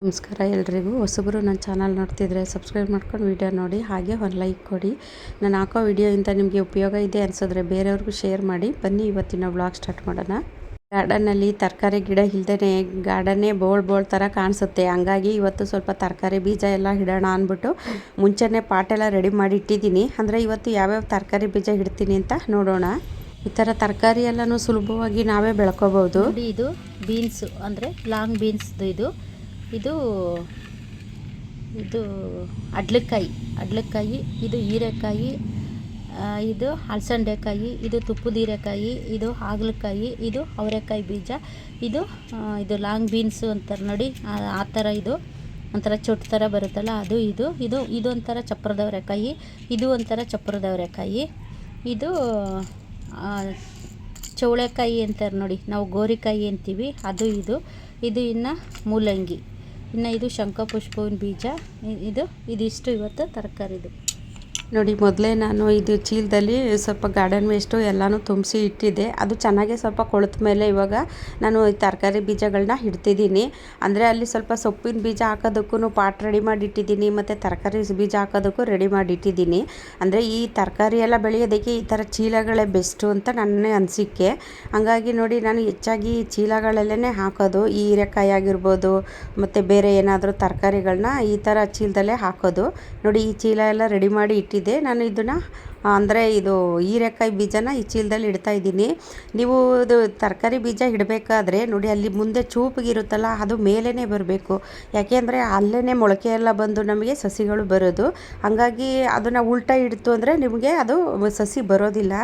ನಮಸ್ಕಾರ ಎಲ್ರಿಗೂ. ಹೊಸಬರು ನನ್ನ ಚಾನಲ್ ನೋಡ್ತಿದ್ರೆ ಸಬ್ಸ್ಕ್ರೈಬ್ ಮಾಡ್ಕೊಂಡು ವಿಡಿಯೋ ನೋಡಿ, ಹಾಗೆ ಒಂದು ಲೈಕ್ ಕೊಡಿ. ನಾನು ಹಾಕೋ ವಿಡಿಯೋಯಿಂದ ನಿಮಗೆ ಉಪಯೋಗ ಇದೆ ಅನಿಸಿದ್ರೆ ಬೇರೆಯವ್ರಿಗೂ ಶೇರ್ ಮಾಡಿ. ಬನ್ನಿ ಇವತ್ತಿನ ವ್ಲಾಗ್ ಸ್ಟಾರ್ಟ್ ಮಾಡೋಣ. ಗಾರ್ಡನ್ನಲ್ಲಿ ತರಕಾರಿ ಗಿಡ ಇಲ್ಲದೇ ಗಾರ್ಡನ್ನೇ ಬೋಳ್ ಥರ ಕಾಣಿಸುತ್ತೆ. ಹಂಗಾಗಿ ಇವತ್ತು ಸ್ವಲ್ಪ ತರಕಾರಿ ಬೀಜ ಎಲ್ಲ ಇಡೋಣ ಅಂದ್ಬಿಟ್ಟು ಮುಂಚೆನೇ ಪಾಟೆಲ್ಲ ರೆಡಿ ಮಾಡಿ ಇಟ್ಟಿದ್ದೀನಿ. ಅಂದರೆ ಇವತ್ತು ಯಾವ್ಯಾವ ತರಕಾರಿ ಬೀಜ ಇಡ್ತೀನಿ ಅಂತ ನೋಡೋಣ. ಈ ಥರ ತರಕಾರಿ ಎಲ್ಲನೂ ಸುಲಭವಾಗಿ ನಾವೇ ಬೆಳ್ಕೋಬೋದು. ಇದು ಬೀನ್ಸು ಅಂದರೆ ಲಾಂಗ್ ಬೀನ್ಸ್ದು ಇದು ಅಡ್ಲಕಾಯಿ, ಇದು ಹೀರೆಕಾಯಿ, ಇದು ಹಲಸಂಡೆಕಾಯಿ, ಇದು ತುಪ್ಪದ ಹೀರೆಕಾಯಿ, ಇದು ಹಾಗಲಕಾಯಿ, ಇದು ಅವರೆಕಾಯಿ ಬೀಜ, ಇದು ಲಾಂಗ್ ಬೀನ್ಸು ಅಂತಾರೆ ನೋಡಿ, ಆ ಥರ ಇದು ಒಂಥರ ಚೊಟ್ಟು ಥರ ಬರುತ್ತಲ್ಲ ಅದು, ಇದು ಒಂಥರ ಚಪ್ಪರದ ಅವರೆಕಾಯಿ, ಇದು ಒಂಥರ ಚಪ್ಪರದ ಅವರೆಕಾಯಿ, ಇದು ಚೌಳೆಕಾಯಿ ಅಂತಾರೆ ನೋಡಿ, ನಾವು ಗೋರಿಕಾಯಿ ಅಂತೀವಿ, ಅದು ಇದು ಇನ್ನು ಮೂಲಂಗಿ, ಇನ್ನು ಇದು ಶಂಖಪುಷ್ಪವಿನ ಬೀಜ. ಇದಿಷ್ಟು ಇವತ್ತು ತರಕಾರಿದು ನೋಡಿ. ಮೊದಲೇ ನಾನು ಇದು ಚೀಲದಲ್ಲಿ ಸ್ವಲ್ಪ ಗಾರ್ಡನ್ ವೇಸ್ಟು ಎಲ್ಲನೂ ತುಂಬಿಸಿ ಇಟ್ಟಿದ್ದೆ. ಅದು ಚೆನ್ನಾಗೇ ಸ್ವಲ್ಪ ಕೊಳೆತ ಮೇಲೆ ಇವಾಗ ನಾನು ಈ ತರಕಾರಿ ಬೀಜಗಳನ್ನ ಇಡ್ತಿದ್ದೀನಿ. ಅಂದರೆ ಅಲ್ಲಿ ಸ್ವಲ್ಪ ಸೊಪ್ಪಿನ ಬೀಜ ಹಾಕೋದಕ್ಕೂ ಪಾಟ್ ರೆಡಿ ಮಾಡಿ ಇಟ್ಟಿದ್ದೀನಿ, ಮತ್ತು ತರಕಾರಿ ಬೀಜ ಹಾಕೋದಕ್ಕೂ ರೆಡಿ ಮಾಡಿ ಇಟ್ಟಿದ್ದೀನಿ. ಅಂದರೆ ಈ ತರಕಾರಿ ಎಲ್ಲ ಬೆಳೆಯೋದಕ್ಕೆ ಈ ಥರ ಚೀಲಗಳೇ ಬೆಸ್ಟು ಅಂತ ನನ್ನ ಅನಿಸಿಕೆ. ಹಂಗಾಗಿ ನೋಡಿ ನಾನು ಹೆಚ್ಚಾಗಿ ಚೀಲಗಳಲ್ಲೇ ಹಾಕೋದು. ಈ ಹೀರೆಕಾಯಿ ಆಗಿರ್ಬೋದು ಮತ್ತು ಬೇರೆ ಏನಾದರೂ ತರಕಾರಿಗಳನ್ನ ಈ ಥರ ಚೀಲದಲ್ಲೇ ಹಾಕೋದು. ನೋಡಿ ಈ ಚೀಲ ಎಲ್ಲ ರೆಡಿ ಮಾಡಿ ಇಟ್ಟಿದ್ದೆ ನಾನು. ಇದನ್ನು ಅಂದರೆ ಇದು ಹೀರೆಕಾಯಿ ಬೀಜನ ಈ ಚೀಲದಲ್ಲಿ ಇಡ್ತಾ ಇದ್ದೀನಿ. ನೀವು ಇದು ತರಕಾರಿ ಬೀಜ ಇಡಬೇಕಾದ್ರೆ ನೋಡಿ, ಅಲ್ಲಿ ಮುಂದೆ ಚೂಪಿಗಿರುತ್ತಲ್ಲ ಅದು ಮೇಲೇ ಬರಬೇಕು. ಯಾಕೆಂದರೆ ಅಲ್ಲೇ ಮೊಳಕೆ ಎಲ್ಲ ಬಂದು ನಮಗೆ ಸಸಿಗಳು ಬರೋದು. ಹಾಗಾಗಿ ಅದನ್ನು ಉಲ್ಟಾ ಇಡ್ತು ಅಂದರೆ ನಿಮಗೆ ಅದು ಸಸಿ ಬರೋದಿಲ್ಲ.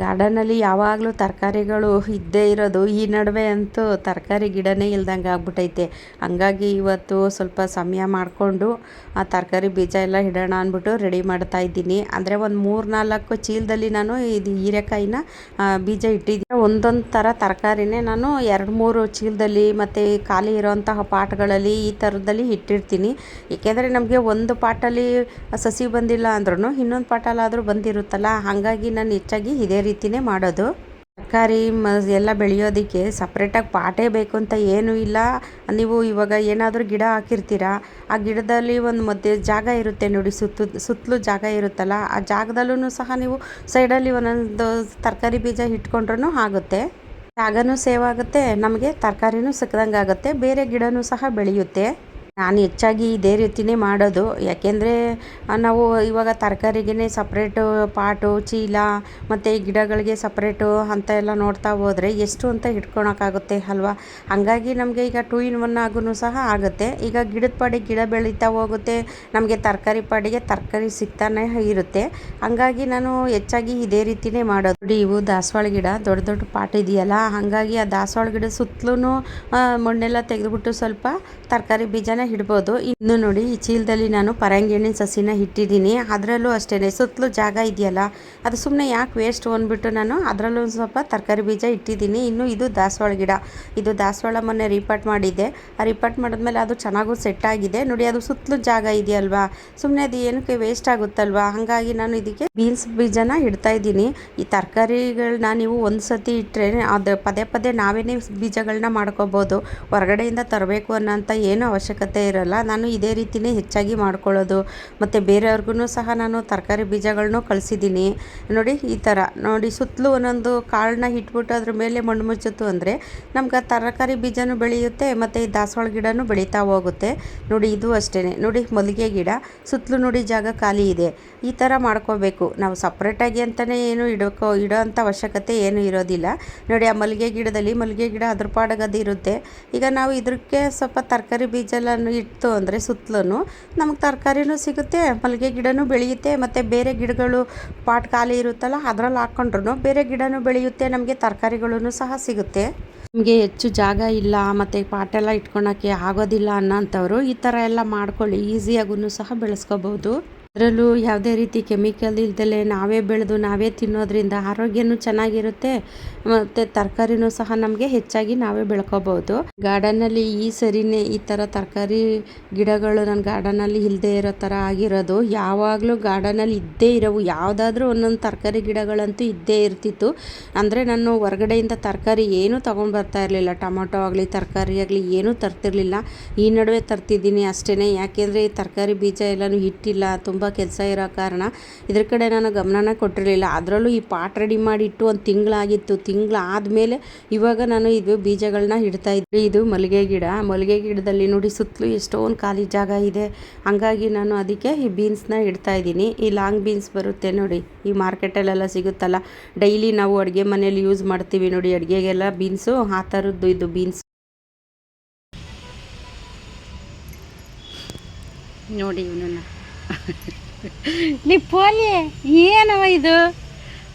ಗಾರ್ಡನಲ್ಲಿ ಯಾವಾಗಲೂ ತರಕಾರಿಗಳು ಇದ್ದೇ ಇರೋದು. ಈ ನಡುವೆ ಅಂತೂ ತರಕಾರಿ ಗಿಡನೇ ಇಲ್ದಂಗೆ ಆಗ್ಬಿಟ್ಟೈತೆ. ಹಂಗಾಗಿ ಇವತ್ತು ಸ್ವಲ್ಪ ಸಮಯ ಮಾಡಿಕೊಂಡು ಆ ತರಕಾರಿ ಬೀಜ ಎಲ್ಲ ಇಡೋಣ ಅಂದ್ಬಿಟ್ಟು ರೆಡಿ ಮಾಡ್ತಾ ಇದ್ದೀನಿ. ಅಂದರೆ ಒಂದು 3-4 ಚೀಲದಲ್ಲಿ ನಾನು ಇದು ಹೀರೆಕಾಯಿನ ಬೀಜ ಇಟ್ಟಿದ್ದೀನಿ. ಒಂದೊಂದು ಥರ ತರಕಾರಿನೇ ನಾನು 2-3 ಚೀಲದಲ್ಲಿ ಮತ್ತು ಖಾಲಿ ಇರೋಂತಹ ಪಾಟ್ಗಳಲ್ಲಿ ಈ ಥರದಲ್ಲಿ ಇಟ್ಟಿರ್ತೀನಿ. ಏಕೆಂದರೆ ನಮಗೆ ಒಂದು ಪಾಟಲ್ಲಿ ಸಸಿ ಬಂದಿಲ್ಲ ಅಂದ್ರೂ ಇನ್ನೊಂದು ಪಾಟಲ್ಲಾದರೂ ಬಂದಿರುತ್ತಲ್ಲ. ಹಾಗಾಗಿ ನಾನು ಹೆಚ್ಚಾಗಿ ಇದೇ ರೀತಿಯೇ ಮಾಡೋದು. ತರಕಾರಿ ಎಲ್ಲ ಬೆಳೆಯೋದಕ್ಕೆ ಸಪ್ರೇಟಾಗಿ ಪಾಟೇ ಬೇಕು ಅಂತ ಏನೂ ಇಲ್ಲ. ನೀವು ಇವಾಗ ಏನಾದರೂ ಗಿಡ ಹಾಕಿರ್ತೀರ, ಆ ಗಿಡದಲ್ಲಿ ಒಂದು ಮಧ್ಯೆ ಜಾಗ ಇರುತ್ತೆ ನೋಡಿ, ಸುತ್ತಲೂ ಜಾಗ ಇರುತ್ತಲ್ಲ, ಆ ಜಾಗದಲ್ಲೂ ಸಹ ನೀವು ಸೈಡಲ್ಲಿ ಒಂದೊಂದು ತರಕಾರಿ ಬೀಜ ಇಟ್ಕೊಂಡ್ರೂ ಆಗುತ್ತೆ. ಜಾಗನೂ ಸೇವ್ ಆಗುತ್ತೆ, ನಮಗೆ ತರಕಾರಿನೂ ಸಿಕ್ಕದಂಗೆ ಆಗುತ್ತೆ, ಬೇರೆ ಗಿಡನೂ ಸಹ ಬೆಳೆಯುತ್ತೆ. ನಾನು ಹೆಚ್ಚಾಗಿ ಇದೇ ರೀತಿಯೇ ಮಾಡೋದು. ಯಾಕೆಂದರೆ ನಾವು ಇವಾಗ ತರಕಾರಿಗೇ ಸಪ್ರೇಟು ಪಾಟು, ಚೀಲ ಮತ್ತು ಗಿಡಗಳಿಗೆ ಸಪ್ರೇಟು ಅಂತ ಎಲ್ಲ ನೋಡ್ತಾ ಹೋದರೆ ಎಷ್ಟು ಅಂತ ಇಟ್ಕೊಳಕ್ಕಾಗುತ್ತೆ ಅಲ್ವಾ. ಹಾಗಾಗಿ ನಮಗೆ ಈಗ 2 in 1 ಆಗೂ ಸಹ ಆಗುತ್ತೆ. ಈಗ ಗಿಡದ ಪಾಡಿಗೆ ಗಿಡ ಬೆಳೀತಾ ಹೋಗುತ್ತೆ, ನಮಗೆ ತರಕಾರಿ ಪಾಡಿಗೆ ತರಕಾರಿ ಸಿಗ್ತಾನೆ ಇರುತ್ತೆ. ಹಾಗಾಗಿ ನಾನು ಹೆಚ್ಚಾಗಿ ಇದೇ ರೀತಿಯೇ ಮಾಡೋದು. ನೋಡಿ, ಇವು ದಾಸವಾಳ ಗಿಡ ದೊಡ್ಡ ದೊಡ್ಡ ಪಾಟ್ ಇದೆಯಲ್ಲ, ಹಾಗಾಗಿ ಆ ದಾಸವಾಳ ಗಿಡ ಸುತ್ತಲೂ ಮಣ್ಣೆಲ್ಲ ತೆಗೆದುಬಿಟ್ಟು ಸ್ವಲ್ಪ ತರಕಾರಿ ಬೀಜನ ಇಡ್ಬೋದು. ಇನ್ನು ನೋಡಿ, ಈ ಚೀಲದಲ್ಲಿ ನಾನು ಪರಂಗಿ ಹಣ್ಣಿನ ಸಸಿನ ಇಟ್ಟಿದ್ದೀನಿ. ಅದರಲ್ಲೂ ಅಷ್ಟೇ ಸುತ್ತಲೂ ಜಾಗ ಇದೆಯಲ್ಲ, ಅದು ಸುಮ್ಮನೆ ಯಾಕೆ ವೇಸ್ಟ್ ಅಂದ್ಬಿಟ್ಟು ನಾನು ಅದರಲ್ಲೂ ಸ್ವಲ್ಪ ತರಕಾರಿ ಬೀಜ ಇಟ್ಟಿದ್ದೀನಿ. ಇನ್ನು ಇದು ದಾಸವಾಳ ಗಿಡ. ಇದು ದಾಸವಾಳ ಮೊನ್ನೆ ರೀಪಾಟ್ ಮಾಡಿದ್ದೆ. ಆ ರೀಪಾಟ್ ಮಾಡಿದ್ಮೇಲೆ ಅದು ಚೆನ್ನಾಗೂ ಸೆಟ್ ಆಗಿದೆ ನೋಡಿ. ಅದು ಸುತ್ತಲೂ ಜಾಗ ಇದೆಯಲ್ವಾ, ಸುಮ್ಮನೆ ಅದು ಏನಕ್ಕೆ ವೇಸ್ಟ್ ಆಗುತ್ತಲ್ವಾ. ಹಾಗಾಗಿ ನಾನು ಇದಕ್ಕೆ ಬೀನ್ಸ್ ಬೀಜನ ಇಡ್ತಾ ಇದ್ದೀನಿ. ಈ ತರಕಾರಿಗಳನ್ನ ನೀವು ಒಂದು ಸತಿ ಇಟ್ಟರೆ ಅದು ಪದೇ ನಾವೇನೇ ಬೀಜಗಳನ್ನ ಮಾಡ್ಕೋಬೋದು. ಹೊರಗಡೆಯಿಂದ ತರಬೇಕು ಅನ್ನೋಂಥ ಏನೂ ಅವಶ್ಯಕತೆ ಇರಲ್ಲ. ನಾನು ಇದೇ ರೀತಿಯೇ ಹೆಚ್ಚಾಗಿ ಮಾಡ್ಕೊಳ್ಳೋದು. ಮತ್ತು ಬೇರೆಯವ್ರಿಗೂ ಸಹ ನಾನು ತರಕಾರಿ ಬೀಜಗಳನ್ನೂ ಕಳಿಸಿದ್ದೀನಿ. ನೋಡಿ, ಈ ಥರ ನೋಡಿ ಸುತ್ತಲೂ ಒಂದೊಂದು ಕಾಳನ್ನ ಇಟ್ಬಿಟ್ಟು ಅದ್ರ ಮೇಲೆ ಮಣ್ಣು ಮುಚ್ಚಿತು ಅಂದರೆ ನಮ್ಗೆ ತರಕಾರಿ ಬೀಜನೂ ಬೆಳೆಯುತ್ತೆ, ಮತ್ತು ಈ ದಾಸವಾಳ ಗಿಡನೂ ಬೆಳೀತಾ ಹೋಗುತ್ತೆ. ನೋಡಿ, ಇದು ಅಷ್ಟೇ ನೋಡಿ, ಮಲ್ಲಿಗೆ ಗಿಡ ಸುತ್ತಲೂ ನೋಡಿ ಜಾಗ ಖಾಲಿ ಇದೆ. ಈ ಥರ ಮಾಡ್ಕೋಬೇಕು ನಾವು. ಸಪ್ರೇಟಾಗಿ ಅಂತಲೇ ಏನು ಇಡೋ ಅಂಥ ಅವಶ್ಯಕತೆ ಏನೂ ಇರೋದಿಲ್ಲ. ನೋಡಿ, ಆ ಮಲ್ಲಿಗೆ ಗಿಡ ಅದ್ರ ಪಾಡಿಗೆ ಅದು ಇರುತ್ತೆ. ಈಗ ನಾವು ಇದಕ್ಕೆ ಸ್ವಲ್ಪ ತರಕಾರಿ ಬೀಜ ಎಲ್ಲ ಇಟ್ಟು ಅಂದರೆ ಸುತ್ತಲೂ ನಮಗೆ ತರಕಾರಿನೂ ಸಿಗುತ್ತೆ, ಮಲ್ಲಿಗೆ ಗಿಡನೂ ಬೆಳೆಯುತ್ತೆ, ಮತ್ತು ಬೇರೆ ಗಿಡಗಳು ಪಾಟ್ ಖಾಲಿ ಇರುತ್ತಲ್ಲ ಅದರಲ್ಲಿ ಹಾಕ್ಕೊಂಡ್ರು ಬೇರೆ ಗಿಡನೂ ಬೆಳೆಯುತ್ತೆ, ನಮಗೆ ತರಕಾರಿಗಳೂ ಸಹ ಸಿಗುತ್ತೆ. ನಮಗೆ ಹೆಚ್ಚು ಜಾಗ ಇಲ್ಲ ಮತ್ತು ಪಾಟೆಲ್ಲ ಇಟ್ಕೊಳಕ್ಕೆ ಆಗೋದಿಲ್ಲ ಅನ್ನೋಂಥವ್ರು ಈ ಥರ ಎಲ್ಲ ಮಾಡ್ಕೊಳ್ಳಿ, ಈಸಿಯಾಗೂ ಸಹ ಬೆಳೆಸ್ಕೋಬೋದು. ಅದರಲ್ಲೂ ಯಾವುದೇ ರೀತಿ ಕೆಮಿಕಲ್ ಇಲ್ದಲೆ ನಾವೇ ಬೆಳೆದು ನಾವೇ ತಿನ್ನೋದ್ರಿಂದ ಆರೋಗ್ಯನೂ ಚೆನ್ನಾಗಿರುತ್ತೆ, ಮತ್ತು ತರಕಾರಿನೂ ಸಹ ನಮಗೆ ಹೆಚ್ಚಾಗಿ ನಾವೇ ಬೆಳ್ಕೊಬೋದು. ಗಾರ್ಡನ್ನಲ್ಲಿ ಈ ಸರಿನೇ ಈ ಥರ ತರಕಾರಿ ಗಿಡಗಳು ನನ್ನ ಗಾರ್ಡನಲ್ಲಿ ಇಲ್ಲದೆ ಇರೋ ಥರ ಆಗಿರೋದು. ಯಾವಾಗಲೂ ಗಾರ್ಡನಲ್ಲಿ ಇದ್ದೇ ಇರೋವು ಯಾವುದಾದ್ರೂ ಒಂದೊಂದು ತರಕಾರಿ ಗಿಡಗಳಂತೂ ಇದ್ದೇ ಇರ್ತಿತ್ತು. ಅಂದರೆ ನಾನು ಹೊರಗಡೆಯಿಂದ ತರಕಾರಿ ಏನೂ ತೊಗೊಂಡು ಬರ್ತಾ ಇರಲಿಲ್ಲ. ಟೊಮೊಟೊ ಆಗಲಿ ತರಕಾರಿ ಆಗಲಿ ಏನೂ ತರ್ತಿರ್ಲಿಲ್ಲ. ಈ ನಡುವೆ ತರ್ತಿದ್ದೀನಿ ಅಷ್ಟೇ. ಯಾಕೆಂದರೆ ಈ ತರಕಾರಿ ಬೀಜ ಎಲ್ಲನೂ ಇಟ್ಟಿಲ್ಲ, ತುಂಬ ಕೆಲಸ ಇರೋ ಕಾರಣ ಇದ್ರ ಕಡೆ ನಾನು ಗಮನನ ಕೊಟ್ಟಿರಲಿಲ್ಲ. ಅದರಲ್ಲೂ ಈ ಪಾಟ್ ರೆಡಿ ಮಾಡಿ ಇಟ್ಟು ಒಂದು ತಿಂಗಳಾಗಿತ್ತು. ತಿಂಗಳಾದಮೇಲೆ ಇವಾಗ ನಾನು ಇದು ಬೀಜಗಳನ್ನ ಇಡ್ತಾ ಇದ್ದೆ. ಇದು ಮಲ್ಲಿಗೆ ಗಿಡ. ಮಲ್ಲಿಗೆ ಗಿಡದಲ್ಲಿ ನೋಡಿ ಸುತ್ತಲೂ ಎಷ್ಟೊಂದು ಖಾಲಿ ಜಾಗ ಇದೆ. ಹಂಗಾಗಿ ನಾನು ಅದಕ್ಕೆ ಈ ಬೀನ್ಸ್ನ ಇಡ್ತಾ ಇದ್ದೀನಿ. ಈ ಲಾಂಗ್ ಬೀನ್ಸ್ ಬರುತ್ತೆ ನೋಡಿ, ಈ ಮಾರ್ಕೆಟಲ್ಲೆಲ್ಲ ಸಿಗುತ್ತಲ್ಲ, ಡೈಲಿ ನಾವು ಅಡುಗೆ ಮನೇಲಿ ಯೂಸ್ ಮಾಡ್ತೀವಿ ನೋಡಿ, ಅಡುಗೆಗೆಲ್ಲ ಬೀನ್ಸು, ಆ ಥರದ್ದು ಇದು ಬೀನ್ಸ್ ನೋಡಿ. ಇವನನ್ನ ಪೋಲಿ ಏನವ ಇದು,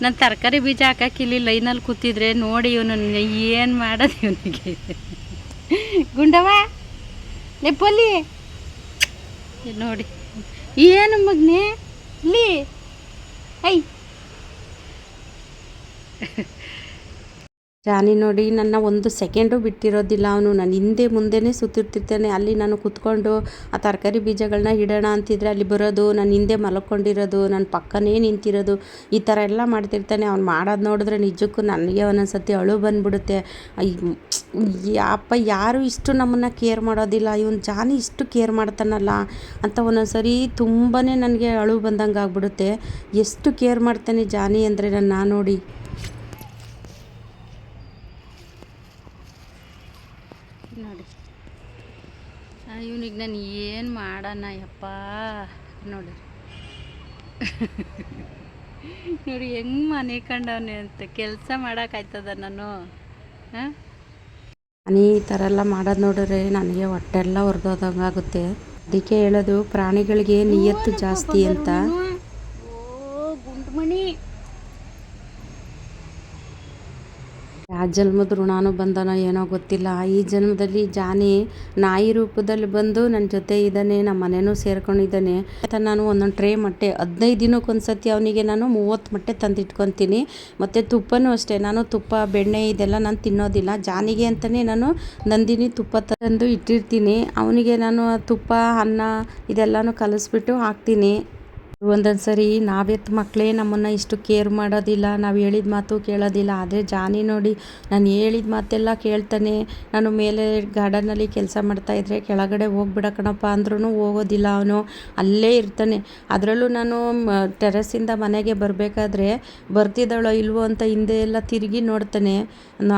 ನಾನು ತರಕಾರಿ ಬೀಜ ಹಾಕಕ್ಕಿಲ್ಲಿ ಲೈನಲ್ಲಿ ಕೂತಿದ್ರೆ ನೋಡಿ ಇವನು ಏನು ಮಾಡೋದು ಇವನಿಗೆ. ಗುಂಡವ ಪೋಲಿ ನೋಡಿ ಏನು ಮಗನೇ ಇಲ್ಲಿ ಐ ಜಾನಿ ನೋಡಿ ನನ್ನ ಒಂದು ಸೆಕೆಂಡು ಬಿಟ್ಟಿರೋದಿಲ್ಲ. ಅವನು ನನ್ನ ಹಿಂದೆ ಮುಂದೆನೇ ಸುತ್ತಿರ್ತಿರ್ತಾನೆ. ಅಲ್ಲಿ ನಾನು ಕೂತ್ಕೊಂಡು ಆ ತರಕಾರಿ ಬೀಜಗಳನ್ನ ಇಡೋಣ ಅಂತಿದ್ರೆ ಅಲ್ಲಿ ಬರೋದು, ನನ್ನ ಹಿಂದೆ ಮಲ್ಕೊಂಡಿರೋದು, ನನ್ನ ಪಕ್ಕನೇ ನಿಂತಿರೋದು, ಈ ಥರ ಎಲ್ಲ ಮಾಡ್ತಿರ್ತಾನೆ. ಅವ್ನು ಮಾಡೋದು ನೋಡಿದ್ರೆ ನಿಜಕ್ಕೂ ನನಗೆ ಒಂದೊಂದು ಸತಿ ಅಳು ಬಂದುಬಿಡುತ್ತೆ. ಅಪ್ಪ ಯಾರು ಇಷ್ಟು ನಮ್ಮನ್ನು ಕೇರ್ ಮಾಡೋದಿಲ್ಲ, ಇವನು ಜಾನಿ ಇಷ್ಟು ಕೇರ್ ಮಾಡ್ತಾನಲ್ಲ ಅಂತ ಒಂದೊಂದು ಸರಿ ತುಂಬಾ ನನಗೆ ಅಳು ಬಂದಂಗೆ ಆಗ್ಬಿಡುತ್ತೆ. ಎಷ್ಟು ಕೇರ್ ಮಾಡ್ತಾನೆ ಜಾನಿ ಅಂದರೆ ನನ್ನ ನೋಡಿ. ನೋಡಿ ಇವನಿಗೆ ನಾನು ಏನು ಮಾಡೋಣ ಯಪ್ಪ. ನೋಡಿ ನೋಡಿ ಹೆಂಗೆ ಮನೆ ಕಂಡವನೆ ಅಂತ. ಕೆಲಸ ಮಾಡೋಕ್ಕಾಯ್ತದ ನಾನು? ಈ ಥರ ಎಲ್ಲ ಮಾಡೋದು ನೋಡಿದ್ರೆ ನನಗೆ ಹೊಟ್ಟೆಲ್ಲ ಹೊರದೋದಂಗೆ ಆಗುತ್ತೆ. ಅದಕ್ಕೆ ಹೇಳೋದು ಪ್ರಾಣಿಗಳಿಗೆ ನಿಯತ್ತು ಜಾಸ್ತಿ ಅಂತ. ಗುಂಡ್ಮಣಿ ಆ ಜನ್ಮದ ಋಣಾನು ಬಂದನೋ ಏನೋ ಗೊತ್ತಿಲ್ಲ. ಈ ಜನ್ಮದಲ್ಲಿ ಜಾನಿ ನಾಯಿ ರೂಪದಲ್ಲಿ ಬಂದು ನನ್ನ ಜೊತೆ ಇದ್ದಾನೆ, ನಮ್ಮ ಮನೆಯೂ ಸೇರ್ಕೊಂಡಿದ್ದಾನೆ. ನಾನು ಒಂದೊಂದು ಟ್ರೇ ಮೊಟ್ಟೆ 15 ದಿನಕ್ಕೊಂದ್ಸತಿ ಅವನಿಗೆ ನಾನು 30 ಮೊಟ್ಟೆ ತಂದಿಟ್ಕೊತೀನಿ. ಮತ್ತು ತುಪ್ಪನೂ ಅಷ್ಟೇ, ನಾನು ತುಪ್ಪ ಬೆಣ್ಣೆ ಇದೆಲ್ಲ ನಾನು ತಿನ್ನೋದಿಲ್ಲ. ಜಾನಿಗೆ ಅಂತಲೇ ನಾನು ನಂದಿನಿ ತುಪ್ಪ ತಂದು ಇಟ್ಟಿರ್ತೀನಿ. ಅವನಿಗೆ ನಾನು ತುಪ್ಪ ಅನ್ನ ಇದೆಲ್ಲನೂ ಕಲಿಸ್ಬಿಟ್ಟು ಹಾಕ್ತೀನಿ. ಒಂದೊಂದು ಸರಿ ನಾವೆತ್ತ ಮಕ್ಕಳೇ ನಮ್ಮನ್ನು ಇಷ್ಟು ಕೇರ್ ಮಾಡೋದಿಲ್ಲ, ನಾವು ಹೇಳಿದ ಮಾತು ಕೇಳೋದಿಲ್ಲ. ಆದರೆ ಜಾನಿ ನೋಡಿ ನಾನು ಹೇಳಿದ ಮಾತೆಲ್ಲ ಕೇಳ್ತಾನೆ. ನಾನು ಮೇಲೆ ಗಾರ್ಡನಲ್ಲಿ ಕೆಲಸ ಮಾಡ್ತಾಯಿದ್ರೆ ಕೆಳಗಡೆ ಹೋಗ್ಬಿಡ ಕಣಪ್ಪ ಅಂದ್ರೂ ಹೋಗೋದಿಲ್ಲ, ಅವನು ಅಲ್ಲೇ ಇರ್ತಾನೆ. ಅದರಲ್ಲೂ ನಾನು ಟೆರೆಸ್ಸಿಂದ ಮನೆಗೆ ಬರಬೇಕಾದ್ರೆ ಬರ್ತಿದ್ದಾಳೋ ಇಲ್ವೋ ಅಂತ ಹಿಂದೆ ಎಲ್ಲ ತಿರುಗಿ ನೋಡ್ತಾನೆ.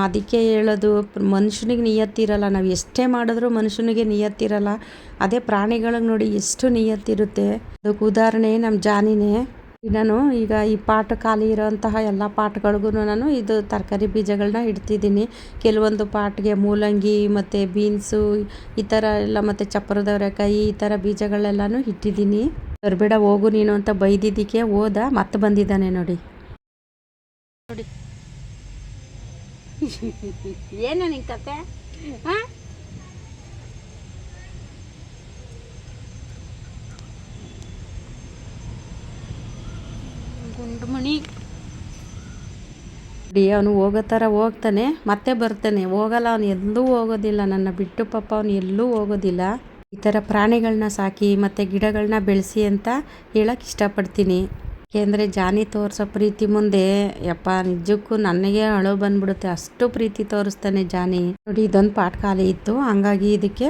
ಅದಕ್ಕೆ ಹೇಳೋದು ಮನುಷ್ಯನಿಗೆ ನಿಯತ್ತಿರಲ್ಲ, ನಾವು ಎಷ್ಟೇ ಮಾಡಿದ್ರೂ ಮನುಷ್ಯನಿಗೆ ನಿಯತ್ತಿರಲ್ಲ. ಅದೇ ಪ್ರಾಣಿಗಳಿಗೆ ನೋಡಿ ಎಷ್ಟು ನಿಯತ್ತಿರುತ್ತೆ. ಅದಕ್ಕೆ ಉದಾಹರಣೆ ನಮ್ಮ ಜಾನಿನೇ. ನಾನು ಈಗ ಈ ಪಾಟ್ ಖಾಲಿ ಇರೋಂತಹ ಎಲ್ಲ ಪಾಟ್ಗಳಿಗೂ ನಾನು ಇದು ತರಕಾರಿ ಬೀಜಗಳನ್ನ ಇಡ್ತಿದ್ದೀನಿ. ಕೆಲವೊಂದು ಪಾಟ್ಗೆ ಮೂಲಂಗಿ ಮತ್ತು ಬೀನ್ಸು ಈ ಥರ ಎಲ್ಲ, ಮತ್ತು ಚಪ್ಪರದವರೆಕಾಯಿ ಈ ಥರ ಬೀಜಗಳೆಲ್ಲನೂ ಇಟ್ಟಿದ್ದೀನಿ. ಬರಬೇಡ ಹೋಗು ನೀನು ಅಂತ ಬೈದಿದ್ದಕ್ಕೆ ಹೋದ, ಮತ್ತೆ ಬಂದಿದ್ದಾನೆ ನೋಡಿ. ನೋಡಿ ಏನು ನಿನ್ನ ಕತೆ? ಹಾಂ ಗುಂಡ್ಮಣಿ ಅವನು ಹೋಗೋ ಥರ ಹೋಗ್ತಾನೆ, ಮತ್ತೆ ಬರ್ತಾನೆ, ಹೋಗಲ್ಲ. ಅವನು ಎಲ್ಲೂ ಹೋಗೋದಿಲ್ಲ, ನನ್ನ ಬಿಟ್ಟು ಪಾಪ ಅವನು ಎಲ್ಲೂ ಹೋಗೋದಿಲ್ಲ. ಈ ಥರ ಪ್ರಾಣಿಗಳನ್ನ ಸಾಕಿ ಮತ್ತು ಗಿಡಗಳನ್ನ ಬೆಳೆಸಿ ಅಂತ ಹೇಳಕ್ಕೆ ಇಷ್ಟಪಡ್ತೀನಿ. ಏಕೆಂದರೆ ಜಾನಿ ತೋರಿಸೋ ಪ್ರೀತಿ ಮುಂದೆ ಯಪ್ಪ ನಿಜಕ್ಕೂ ನನಗೆ ಅಳು ಬಂದ್ಬಿಡುತ್ತೆ. ಅಷ್ಟು ಪ್ರೀತಿ ತೋರಿಸ್ತಾನೆ ಜಾನಿ. ನೋಡಿ ಇದೊಂದು ಪಾಟ್ ಖಾಲಿ ಇತ್ತು, ಹಂಗಾಗಿ ಇದಕ್ಕೆ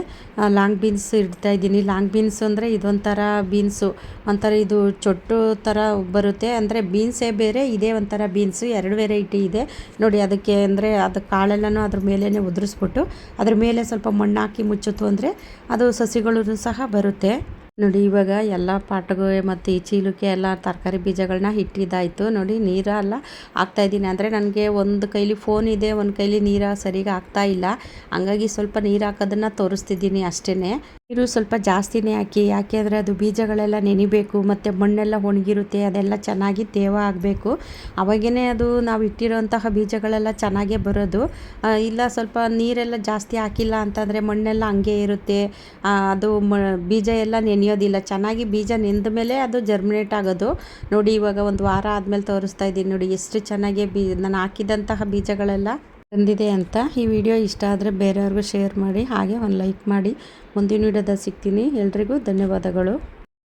ಲಾಂಗ್ ಬೀನ್ಸ್ ಇಡ್ತಾ ಇದ್ದೀನಿ. ಲಾಂಗ್ ಬೀನ್ಸ್ ಅಂದರೆ ಇದೊಂಥರ ಬೀನ್ಸು, ಒಂಥರ ಇದು ಚೊಟ್ಟು ಥರ ಬರುತ್ತೆ. ಅಂದರೆ ಬೀನ್ಸೇ ಬೇರೆ, ಇದೇ ಒಂಥರ ಬೀನ್ಸು, 2 ವೆರೈಟಿ ಇದೆ ನೋಡಿ. ಅದಕ್ಕೆ ಅಂದರೆ ಅದು ಕಾಳೆಲ್ಲನೂ ಅದ್ರ ಮೇಲೇ ಉದುರಿಸ್ಬಿಟ್ಟು ಅದ್ರ ಮೇಲೆ ಸ್ವಲ್ಪ ಮಣ್ಣು ಹಾಕಿ ಮುಚ್ಚಿತು ಅಂದರೆ ಅದು ಸಸಿಗಳು ಸಹ ಬರುತ್ತೆ ನೋಡಿ. ಇವಾಗ ಎಲ್ಲ ಪಾಟ್ಗೆ ಮತ್ತು ಈ ಚೀಲಕ್ಕೆ ಎಲ್ಲ ತರಕಾರಿ ಬೀಜಗಳನ್ನ ಇಟ್ಟಿದ್ದಾಯಿತು ನೋಡಿ. ನೀರೆಲ್ಲ ಹಾಕ್ತಾಯಿದ್ದೀನಿ. ಅಂದರೆ ನನಗೆ ಒಂದು ಕೈಲಿ ಫೋನ್ ಇದೆ, ಒಂದು ಕೈಲಿ ನೀರು ಸರಿಗೆ ಹಾಕ್ತಾಯಿಲ್ಲ, ಹಂಗಾಗಿ ಸ್ವಲ್ಪ ನೀರು ಹಾಕೋದನ್ನು ತೋರಿಸ್ತಿದ್ದೀನಿ ಅಷ್ಟೇ. ನೀರು ಸ್ವಲ್ಪ ಜಾಸ್ತಿನೇ ಹಾಕಿ, ಯಾಕೆ ಅಂದರೆ ಅದು ಬೀಜಗಳೆಲ್ಲ ನೆನಿಬೇಕು ಮತ್ತು ಮಣ್ಣೆಲ್ಲ ಒಣಗಿರುತ್ತೆ, ಅದೆಲ್ಲ ಚೆನ್ನಾಗಿ ತೇವ ಆಗಬೇಕು. ಅವಾಗೇ ಅದು ನಾವು ಇಟ್ಟಿರೋಂತಹ ಬೀಜಗಳೆಲ್ಲ ಚೆನ್ನಾಗೇ ಬರೋದು. ಇಲ್ಲ ಸ್ವಲ್ಪ ನೀರೆಲ್ಲ ಜಾಸ್ತಿ ಹಾಕಿಲ್ಲ ಅಂತಂದರೆ ಮಣ್ಣೆಲ್ಲ ಹಂಗೆ ಇರುತ್ತೆ, ಅದು ಬೀಜ ಎಲ್ಲ ನೆನೆಯೋದಿಲ್ಲ. ಚೆನ್ನಾಗಿ ಬೀಜ ನೆಂದ ಮೇಲೆ ಅದು ಜರ್ಮಿನೇಟ್ ಆಗೋದು. ನೋಡಿ ಇವಾಗ ಒಂದು ವಾರ ಆದಮೇಲೆ ತೋರಿಸ್ತಾ ಇದ್ದೀನಿ ನೋಡಿ ಎಷ್ಟು ಚೆನ್ನಾಗಿ ನಾನು ಹಾಕಿದಂತಹ ಬೀಜಗಳೆಲ್ಲ ಬಂದಿದೆ ಅಂತ. ಈ ವಿಡಿಯೋ ಇಷ್ಟ ಆದರೆ ಬೇರೆಯವ್ರಿಗೂ ಶೇರ್ ಮಾಡಿ, ಹಾಗೆ ಒಂದು ಲೈಕ್ ಮಾಡಿ. ಮುಂದಿನ ವಿಡಿಯೋದಲ್ಲಿ ಸಿಗ್ತೀನಿ. ಎಲ್ರಿಗೂ ಧನ್ಯವಾದಗಳು.